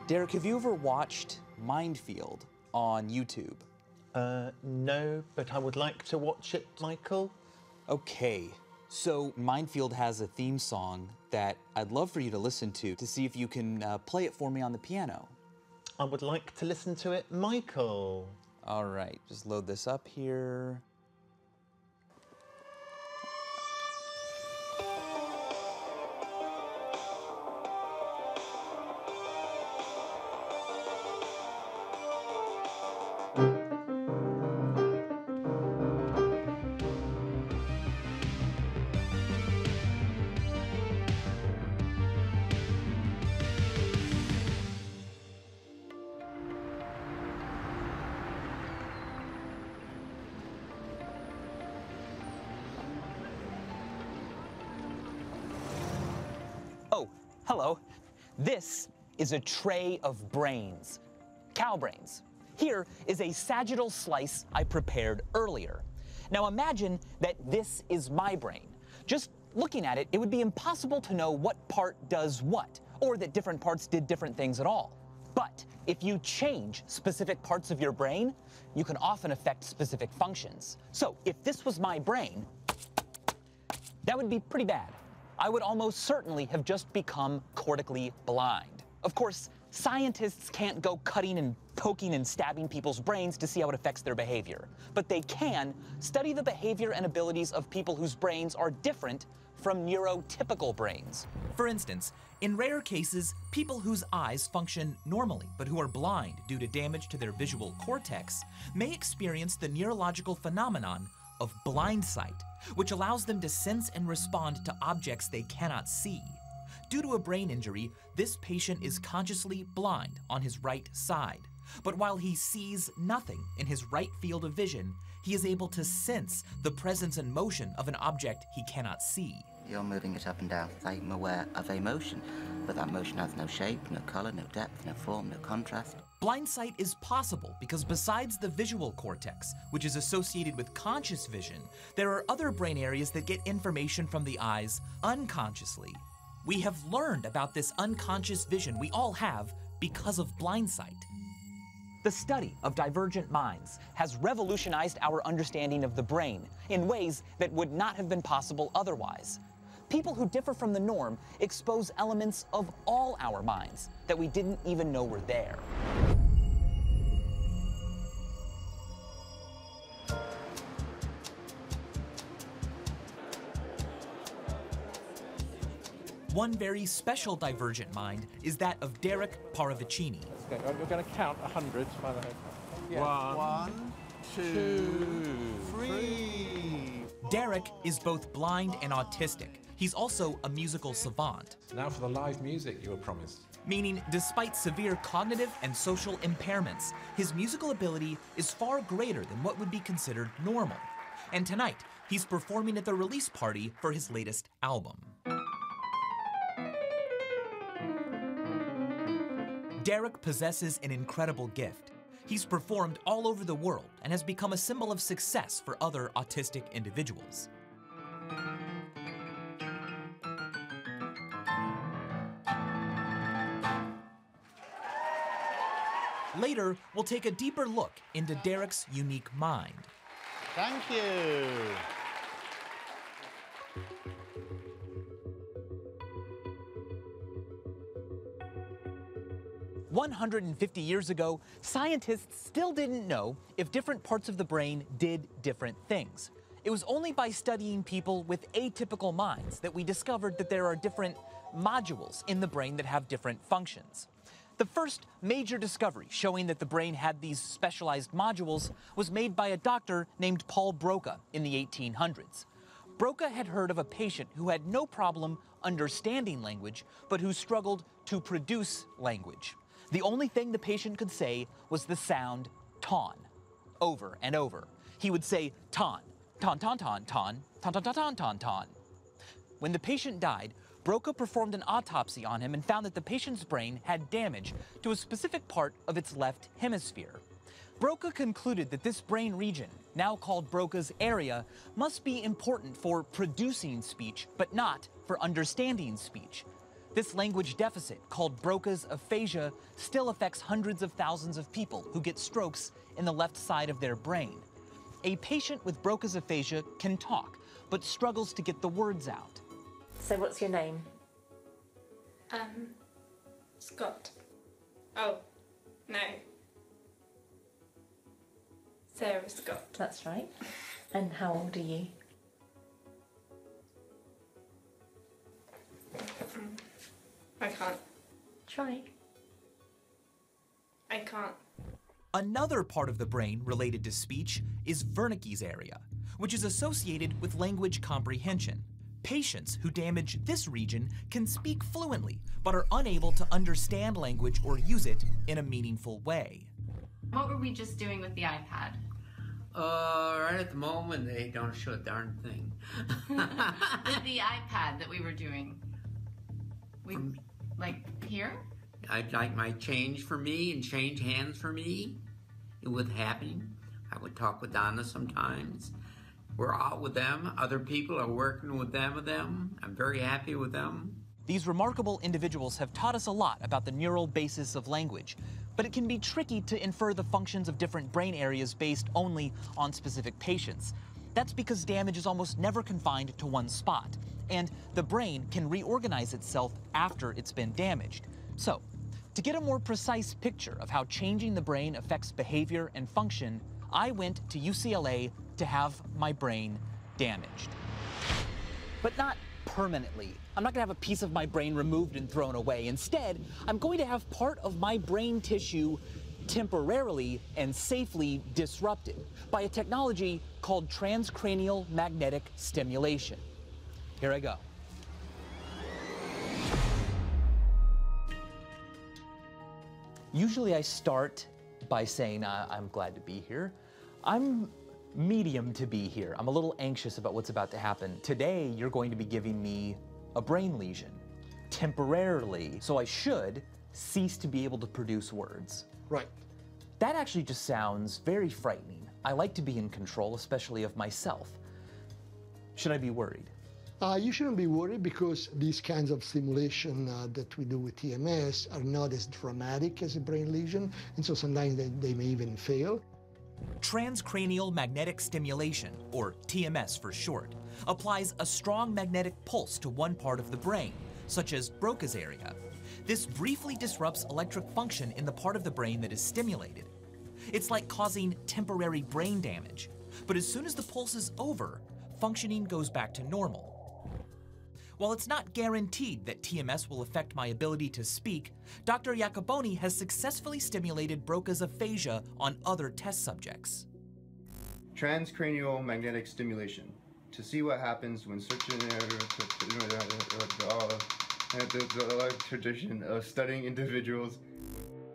Derek, have you ever watched Mind Field on YouTube? No, but I would like to watch it, Michael. Okay, so Mind Field has a theme song that I'd love for you to listen to see if you can play it for me on the piano. I would like to listen to it, Michael. All right, just load this up here. Oh, hello. This is a tray of brains, cow brains. Here is a sagittal slice I prepared earlier. Now imagine that this is my brain. Just looking at it, it would be impossible to know what part does what, or that different parts did different things at all. But if you change specific parts of your brain, you can often affect specific functions. So if this was my brain, that would be pretty bad. I would almost certainly have just become cortically blind. Of course, scientists can't go cutting and poking and stabbing people's brains to see how it affects their behavior. But they can study the behavior and abilities of people whose brains are different from neurotypical brains. For instance, in rare cases, people whose eyes function normally but who are blind due to damage to their visual cortex may experience the neurological phenomenon of blind sight, which allows them to sense and respond to objects they cannot see. Due to a brain injury, this patient is consciously blind on his right side. But while he sees nothing in his right field of vision, he is able to sense the presence and motion of an object he cannot see. You're moving it up and down. I'm aware of a motion, but that motion has no shape, no color, no depth, no form, no contrast. Blind sight is possible because besides the visual cortex, which is associated with conscious vision, there are other brain areas that get information from the eyes unconsciously. We have learned about this unconscious vision we all have because of blind sight. The study of divergent minds has revolutionized our understanding of the brain in ways that would not have been possible otherwise. People who differ from the norm expose elements of all our minds that we didn't even know were there. One very special divergent mind is that of Derek Paravicini. Okay, you're going to count 100 by the head. Yeah. One, two, three. Derek is both blind and autistic. He's also a musical savant. Now for the live music you were promised. Meaning, despite severe cognitive and social impairments, his musical ability is far greater than what would be considered normal. And tonight, he's performing at the release party for his latest album. Derek possesses an incredible gift. He's performed all over the world and has become a symbol of success for other autistic individuals. Later, we'll take a deeper look into Derek's unique mind. Thank you. 150 years ago, scientists still didn't know if different parts of the brain did different things. It was only by studying people with atypical minds that we discovered that there are different modules in the brain that have different functions. The first major discovery showing that the brain had these specialized modules was made by a doctor named Paul Broca in the 1800s. Broca had heard of a patient who had no problem understanding language, but who struggled to produce language. The only thing the patient could say was the sound ton, over and over. He would say ton, ton, ton, ton, ton, ton, ton, ton, ton, ton, ton. When the patient died, Broca performed an autopsy on him and found that the patient's brain had damage to a specific part of its left hemisphere. Broca concluded that this brain region, now called Broca's area, must be important for producing speech, but not for understanding speech. This language deficit, called Broca's aphasia, still affects hundreds of thousands of people who get strokes in the left side of their brain. A patient with Broca's aphasia can talk, but struggles to get the words out. So what's your name? Scott. Oh, no. Sarah Scott. That's right. And how old are you? I can't. Try. I can't. Another part of the brain related to speech is Wernicke's area, which is associated with language comprehension. Patients who damage this region can speak fluently, but are unable to understand language or use it in a meaningful way. What were we just doing with the iPad? Right at the moment, they don't show a darn thing. With the iPad that we were doing. Like here? I'd like my change for me and change hands for me. It was happening. I would talk with Donna sometimes. We're out with them. Other people are working with them. I'm very happy with them. These remarkable individuals have taught us a lot about the neural basis of language, but it can be tricky to infer the functions of different brain areas based only on specific patients. That's because damage is almost never confined to one spot, and the brain can reorganize itself after it's been damaged. So, to get a more precise picture of how changing the brain affects behavior and function, I went to UCLA to have my brain damaged. But not permanently. I'm not gonna have a piece of my brain removed and thrown away. Instead, I'm going to have part of my brain tissue temporarily and safely disrupted by a technology called transcranial magnetic stimulation. Here I go. Usually I start by saying, I'm glad to be here. I'm medium to be here. I'm a little anxious about what's about to happen. Today, you're going to be giving me a brain lesion, temporarily, so I should cease to be able to produce words. Right. That actually just sounds very frightening. I like to be in control, especially of myself. Should I be worried? You shouldn't be worried because these kinds of stimulation that we do with TMS are not as dramatic as a brain lesion, and so sometimes they may even fail. Transcranial magnetic stimulation, or TMS for short, applies a strong magnetic pulse to one part of the brain, such as Broca's area. This briefly disrupts electric function in the part of the brain that is stimulated. It's like causing temporary brain damage, but as soon as the pulse is over, functioning goes back to normal. While it's not guaranteed that TMS will affect my ability to speak, Dr. Iacoboni has successfully stimulated Broca's aphasia on other test subjects. Transcranial magnetic stimulation, to see what happens when switching the tradition of studying individuals.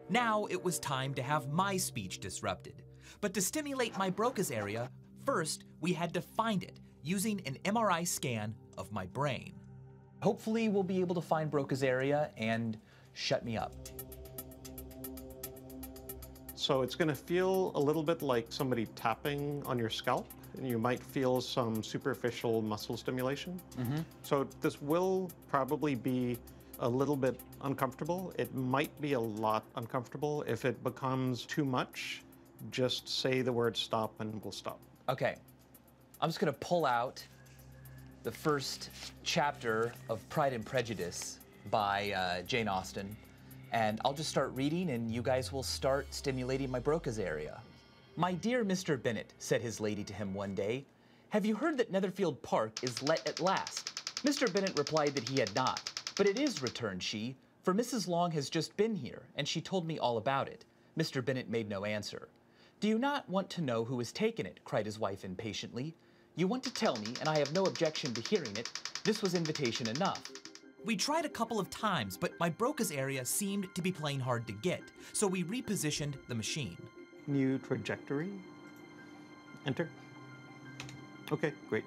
Now it was time to have my speech disrupted. But to stimulate my Broca's area, first we had to find it using an MRI scan of my brain. Hopefully we'll be able to find Broca's area and shut me up. So it's going to feel a little bit like somebody tapping on your scalp, and you might feel some superficial muscle stimulation. So this will probably be a little bit uncomfortable. It might be a lot uncomfortable. If it becomes too much, just say the word stop and we'll stop. Okay, I'm just gonna pull out the first chapter of Pride and Prejudice by Jane Austen, and I'll just start reading and you guys will start stimulating my Broca's area. "My dear Mr. Bennet," said his lady to him one day, "have you heard that Netherfield Park is let at last?" Mr. Bennet replied that he had not. "But it is," returned she, "for Mrs. Long has just been here, and she told me all about it." Mr. Bennet made no answer. "Do you not want to know who has taken it?" cried his wife impatiently. "You want to tell me, and I have no objection to hearing it. This was invitation enough." We tried a couple of times, but my Broca's area seemed to be playing hard to get, so we repositioned the machine. New trajectory. Enter. Okay, great.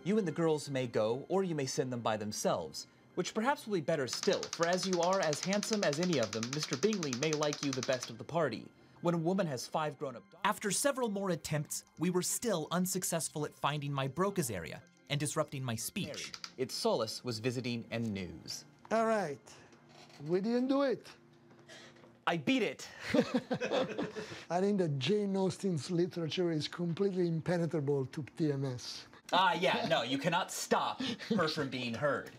"You and the girls may go, or you may send them by themselves, which perhaps will be better still, for as you are as handsome as any of them, Mr. Bingley may like you the best of the party. When a woman has 5 grown-up dogs..." After several more attempts, we were still unsuccessful at finding my Broca's area and disrupting my speech. Its solace was visiting and news. All right. We didn't do it. I beat it. I think that Jane Austen's literature is completely impenetrable to TMS. Yeah, no, you cannot stop her from being heard.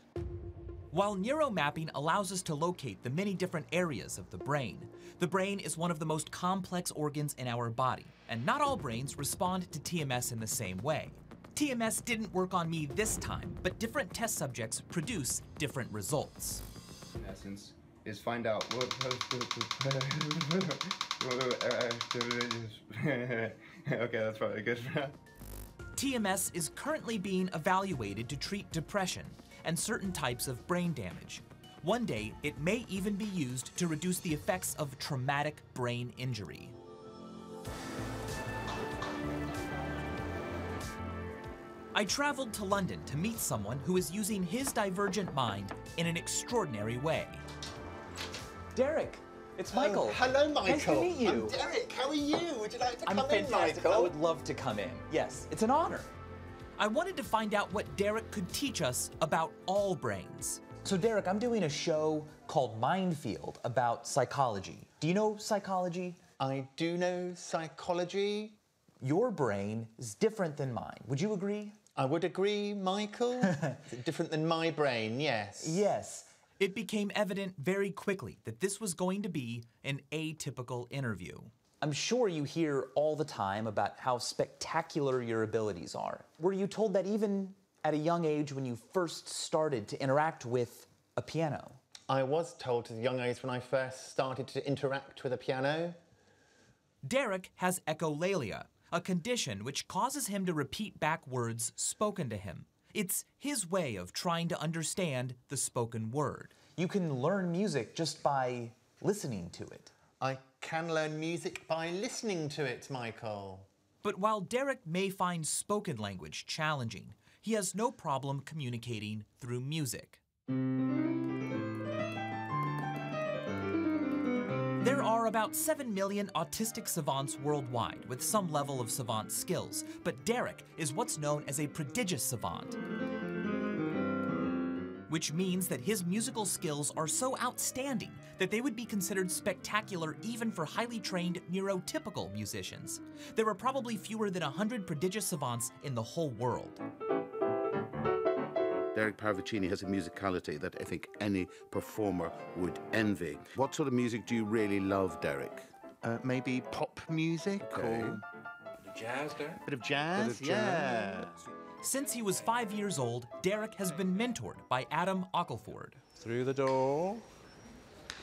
While neuromapping allows us to locate the many different areas of the brain is one of the most complex organs in our body, and not all brains respond to TMS in the same way. TMS didn't work on me this time, but different test subjects produce different results. In essence, is find out what. Okay, that's probably good for that. TMS is currently being evaluated to treat depression and certain types of brain damage. One day, it may even be used to reduce the effects of traumatic brain injury. I traveled to London to meet someone who is using his divergent mind in an extraordinary way. Derek, it's Michael. Hello, Michael. Nice to meet you. I'm Derek. How are you? Would you like to come in, fantastic. Michael? I would love to come in. Yes, it's an honor. I wanted to find out what Derek could teach us about all brains. So Derek, I'm doing a show called Mindfield about psychology. Do you know psychology? I do know psychology. Your brain is different than mine. Would you agree? I would agree, Michael. Different than my brain, yes. Yes. It became evident very quickly that this was going to be an atypical interview. I'm sure you hear all the time about how spectacular your abilities are. Were you told that even at a young age when you first started to interact with a piano? I was told at a young age when I first started to interact with a piano. Derek has echolalia, a condition which causes him to repeat back words spoken to him. It's his way of trying to understand the spoken word. You can learn music just by listening to it. I can learn music by listening to it, Michael. But while Derek may find spoken language challenging, he has no problem communicating through music. There are about 7 million autistic savants worldwide with some level of savant skills, but Derek is what's known as a prodigious savant, which means that his musical skills are so outstanding that they would be considered spectacular even for highly trained neurotypical musicians. There are probably fewer than 100 prodigious savants in the whole world. Derek Parvicini has a musicality that I think any performer would envy. What sort of music do you really love, Derek? Maybe pop music or... Jazz, Derek? Bit of jazz, Bit of jazz. Since he was 5 years old, Derek has been mentored by Adam Ockelford. Through the door.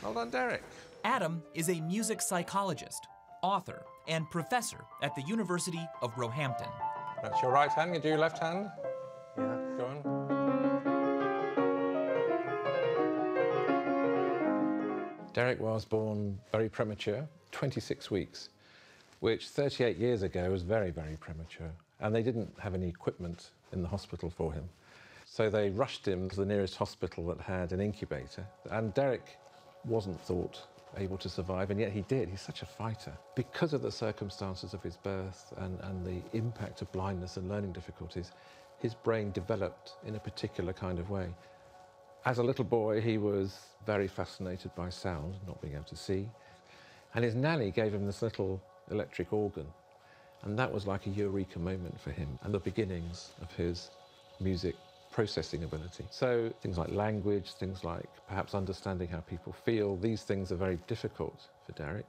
Well done, Derek. Adam is a music psychologist, author, and professor at the University of Roehampton. That's your right hand. You do your left hand. Yeah. Go on. Derek was born very premature, 26 weeks, which 38 years ago was very, very premature. And they didn't have any equipment in the hospital for him. So they rushed him to the nearest hospital that had an incubator. And Derek wasn't thought able to survive, and yet he did. He's such a fighter. Because of the circumstances of his birth and the impact of blindness and learning difficulties, his brain developed in a particular kind of way. As a little boy, he was very fascinated by sound, not being able to see. And his nanny gave him this little electric organ. And that was like a eureka moment for him and the beginnings of his music processing ability. So things like language, things like perhaps understanding how people feel, these things are very difficult for Derek.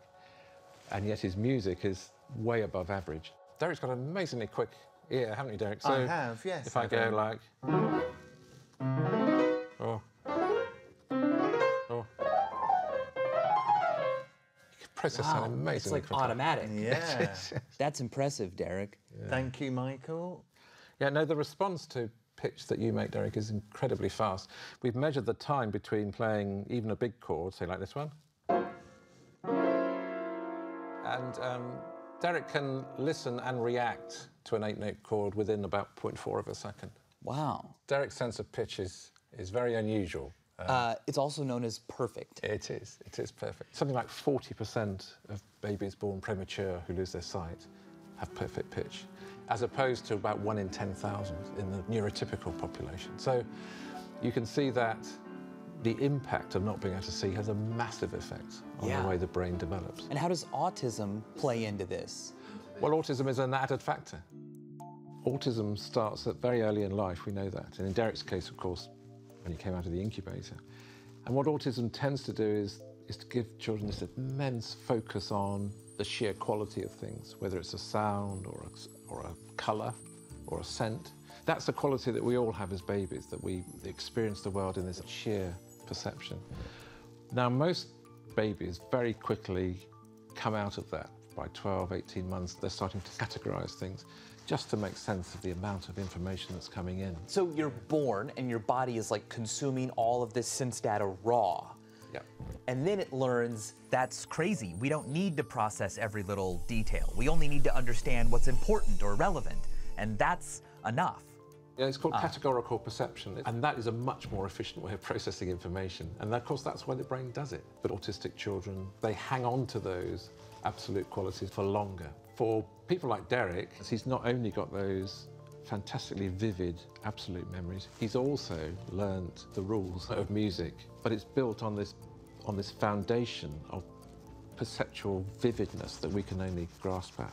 And yet his music is way above average. Derek's got an amazingly quick ear, haven't you, Derek? So I have, yes. If I go like... Oh. Oh. You can process that amazingly it's like quickly. automatic. Yeah. That's impressive, Derek. Yeah. Thank you, Michael. Yeah, no, the response to pitch that you make, Derek, is incredibly fast. We've measured the time between playing even a big chord, say like this one. And Derek can listen and react to an 8-note chord within about 0.4 of a second. Wow. Derek's sense of pitch is very unusual. It's also known as perfect. It is perfect. Something like 40% of babies born premature who lose their sight have perfect pitch, as opposed to about 1 in 10,000 in the neurotypical population. So you can see that the impact of not being able to see has a massive effect on the way the brain develops. And how does autism play into this? Well, autism is an added factor. Autism starts at very early in life, we know that. And in Derek's case, of course, when he came out of the incubator. And what autism tends to do is to give children this immense focus on the sheer quality of things, whether it's a sound or a colour or a scent. That's the quality that we all have as babies, that we experience the world in this sheer perception. Now, most babies very quickly come out of that. By 12, 18 months, they're starting to categorise things just to make sense of the amount of information that's coming in. So you're born and your body is like consuming all of this sense data raw. Yep. And then it learns that's crazy. We don't need to process every little detail. We only need to understand what's important or relevant. And that's enough. Yeah, it's called categorical perception, and that is a much more efficient way of processing information. And of course, that's why the brain does it. But autistic children, they hang on to those absolute qualities for longer. For people like Derek, he's not only got those fantastically vivid absolute memories, he's also learnt the rules of music, but it's built on this foundation of perceptual vividness that we can only grasp at.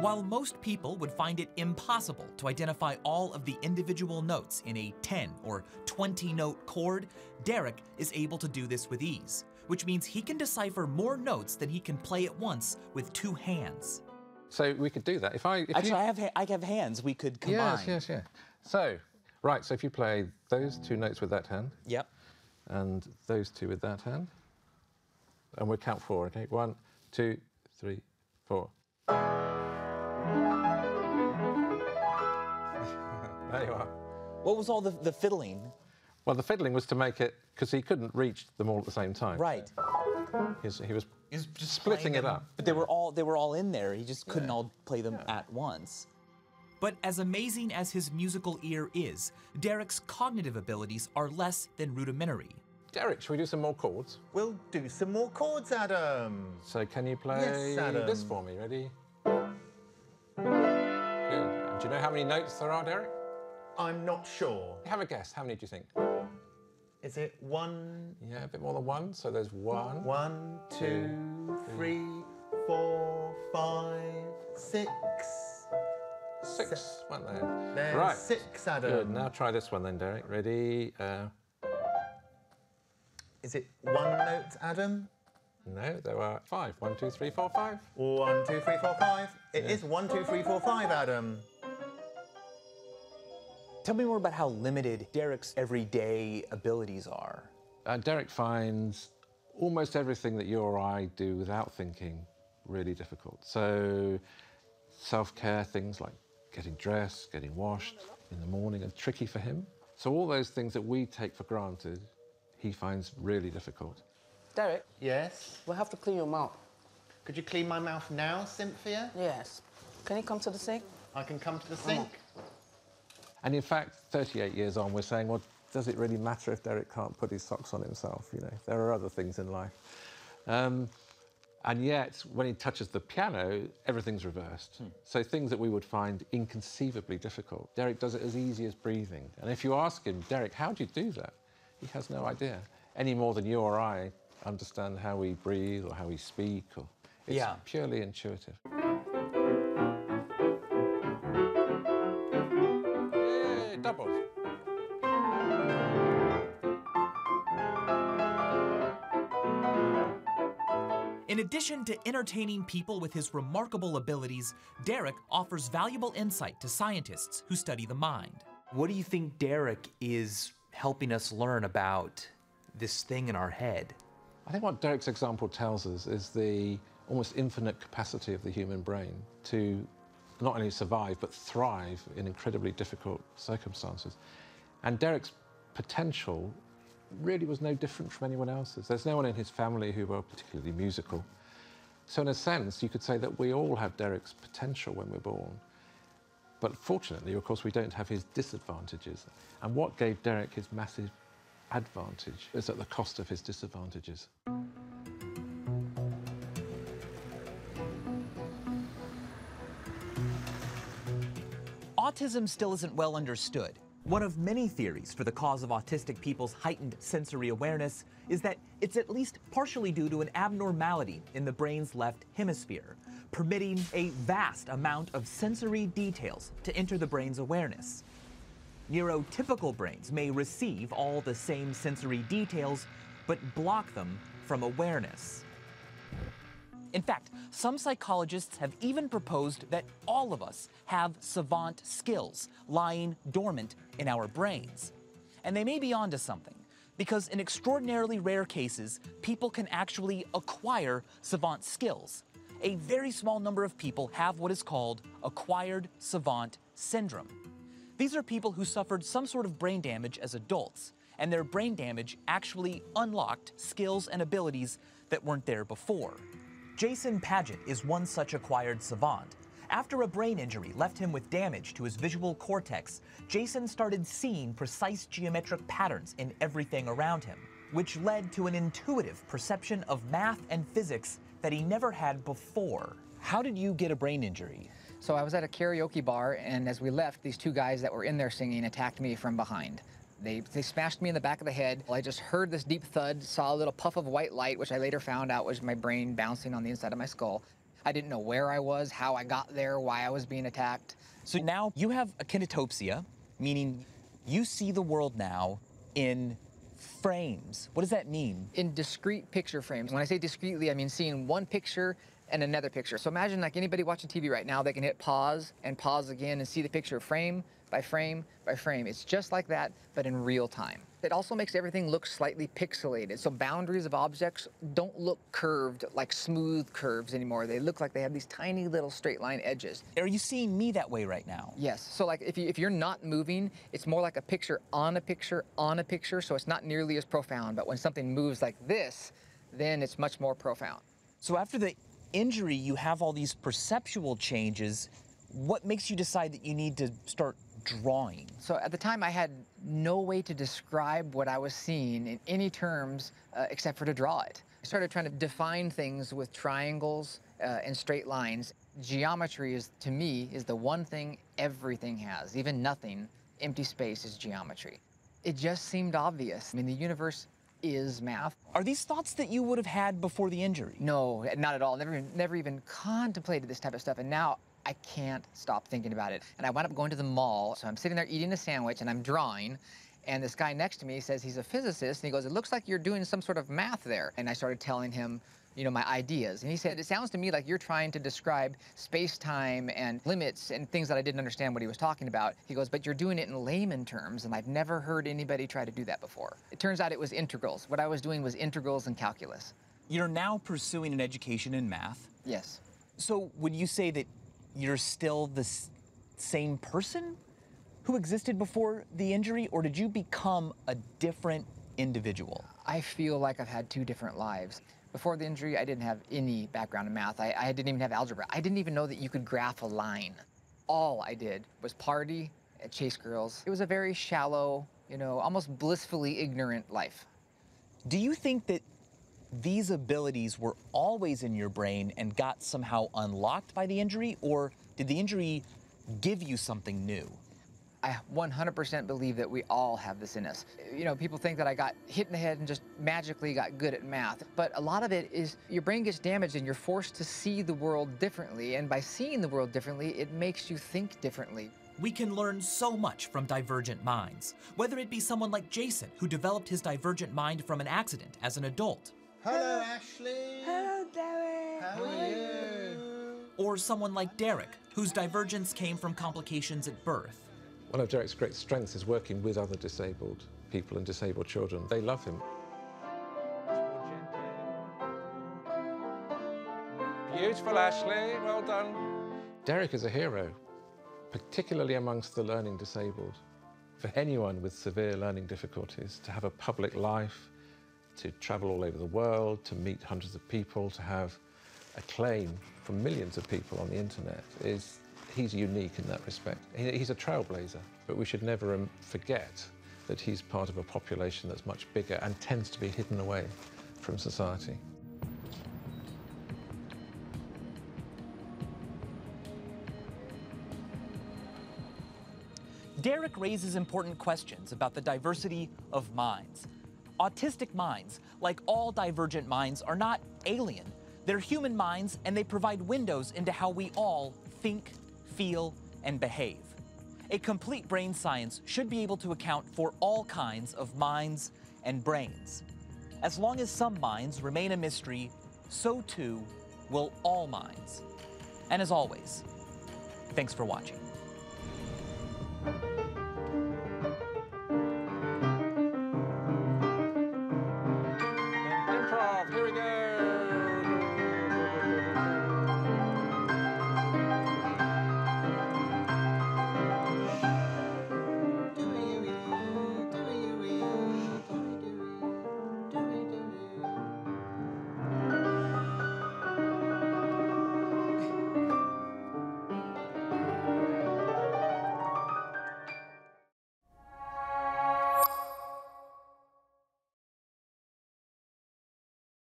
While most people would find it impossible to identify all of the individual notes in a 10 or 20-note chord, Derek is able to do this with ease, which means he can decipher more notes than he can play at once with 2 hands. So we could do that. I have hands. We could combine. Yes. So, right, so if you play those 2 notes with that hand. Yep. And those 2 with that hand. And we'll count 4, okay? 1, 2, 3, 4. There you are. What was all the fiddling? Well, the fiddling was to make it, because he couldn't reach them all at the same time. Right. He was just splitting it up. But they were all in there. He just couldn't all play them at once. But as amazing as his musical ear is, Derek's cognitive abilities are less than rudimentary. Derek, shall we do some more chords? We'll do some more chords, Adam. So can you play this for me? Ready? Good. And do you know how many notes there are, Derek? I'm not sure. Have a guess. How many do you think? Is it 1? Yeah, a bit more than 1. So there's 1. 1, 2, 3, 4, 5, 6. 6, weren't there? There's right. 6, Adam. Good. Now try this one then, Derek. Ready? Is it 1 note, Adam? No, there are 5. 1, 2, 3, 4, 5. 1, 2, 3, 4, 5. It is 1, 2, 3, 4, 5, Adam. Tell me more about how limited Derek's everyday abilities are. Derek finds almost everything that you or I do without thinking really difficult. So self-care, things like getting dressed, getting washed in the morning are tricky for him. So all those things that we take for granted, he finds really difficult. Derek? Yes? We'll have to clean your mouth. Could you clean my mouth now, Cynthia? Yes. Can you come to the sink? I can come to the sink. And in fact, 38 years on, we're saying, well, does it really matter if Derek can't put his socks on himself? You know, there are other things in life. And yet, when he touches the piano, everything's reversed. So things that we would find inconceivably difficult, Derek does it as easy as breathing. And if you ask him, Derek, how do you do that? He has no idea, any more than you or I understand how we breathe or how we speak. It's purely intuitive. Yay, doubles. In addition to entertaining people with his remarkable abilities, Derek offers valuable insight to scientists who study the mind. What do you think Derek is helping us learn about this thing in our head? I think what Derek's example tells us is the almost infinite capacity of the human brain to not only survive, but thrive in incredibly difficult circumstances. And Derek's potential really was no different from anyone else's. There's no one in his family who were particularly musical. So in a sense, you could say that we all have Derek's potential when we're born. But fortunately, of course, we don't have his disadvantages. And what gave Derek his massive advantage is at the cost of his disadvantages. Autism still isn't well understood, One of many theories for the cause of autistic people's heightened sensory awareness is that it's at least partially due to an abnormality in the brain's left hemisphere, permitting a vast amount of sensory details to enter the brain's awareness. Neurotypical brains may receive all the same sensory details, but block them from awareness. In fact, some psychologists have even proposed that all of us have savant skills lying dormant in our brains. And they may be onto something, because in extraordinarily rare cases, people can actually acquire savant skills. A very small number of people have what is called acquired savant syndrome. These are people who suffered some sort of brain damage as adults, and their brain damage actually unlocked skills and abilities that weren't there before. Jason Paget is one such acquired savant. After a brain injury left him with damage to his visual cortex, Jason started seeing precise geometric patterns in everything around him, which led to an intuitive perception of math and physics that he never had before. How did you get a brain injury? So I was at a karaoke bar, and as we left, these two guys that were in there singing attacked me from behind. They smashed me in the back of the head. I just heard this deep thud, saw a little puff of white light, which I later found out was my brain bouncing on the inside of my skull. I didn't know where I was, how I got there, why I was being attacked. So now you have a kinetopsia, meaning you see the world now in frames. What does that mean? In discrete picture frames. When I say discretely, I mean seeing one picture and another picture. So imagine like anybody watching TV right now, they can hit pause and pause again and see the picture frame by frame by frame. It's just like that, but in real time. It also makes everything look slightly pixelated. So boundaries of objects don't look curved like smooth curves anymore. They look like they have these tiny little straight line edges. Are you seeing me that way right now? Yes. So like if you're not moving, it's more like a picture on a picture on a picture, so it's not nearly as profound. But when something moves like this, then it's much more profound. So after the injury, you have all these perceptual changes. What makes you decide that you need to start drawing? So at the time, I had no way to describe what I was seeing in any terms except for to draw it. I started trying to define things with triangles and straight lines. Geometry is, to me, is the one thing everything has. Even nothing, empty space is geometry. It just seemed obvious. I mean, the universe is math. Are these thoughts that you would have had before the injury? No, not at all. Never even contemplated this type of stuff. And now I can't stop thinking about it. And I wound up going to the mall. So I'm sitting there eating a sandwich and I'm drawing. And this guy next to me says he's a physicist. And he goes, "It looks like you're doing some sort of math there." And I started telling him, you know, my ideas. And he said, "It sounds to me like you're trying to describe space-time and limits and things that I didn't understand what he was talking about." He goes, "But you're doing it in layman terms, and I've never heard anybody try to do that before." It turns out it was integrals. What I was doing was integrals and calculus. You're now pursuing an education in math. Yes. So would you say that you're still the same person who existed before the injury, or did you become a different individual? I feel like I've had two different lives. Before the injury, I didn't have any background in math. I didn't even have algebra. I didn't even know that you could graph a line. All I did was party and chase girls. It was a very shallow, you know, almost blissfully ignorant life. Do you think that these abilities were always in your brain and got somehow unlocked by the injury, or did the injury give you something new? I 100% believe that we all have this in us. You know, people think that I got hit in the head and just magically got good at math. But a lot of it is your brain gets damaged and you're forced to see the world differently. And by seeing the world differently, it makes you think differently. We can learn so much from divergent minds, whether it be someone like Jason, who developed his divergent mind from an accident as an adult. Hello, Ashley. Hello, Derek. How are you? Or someone like Derek, whose divergence came from complications at birth. One of Derek's great strengths is working with other disabled people and disabled children. They love him. Beautiful, Ashley. Well done. Derek is a hero, particularly amongst the learning disabled. For anyone with severe learning difficulties, to have a public life, to travel all over the world, to meet hundreds of people, to have acclaim from millions of people on the internet he's unique in that respect. He's a trailblazer, but we should never forget that he's part of a population that's much bigger and tends to be hidden away from society. Derek raises important questions about the diversity of minds. Autistic minds, like all divergent minds, are not alien. They're human minds, and they provide windows into how we all think, feel, and behave. A complete brain science should be able to account for all kinds of minds and brains. As long as some minds remain a mystery, so too will all minds. And as always, thanks for watching.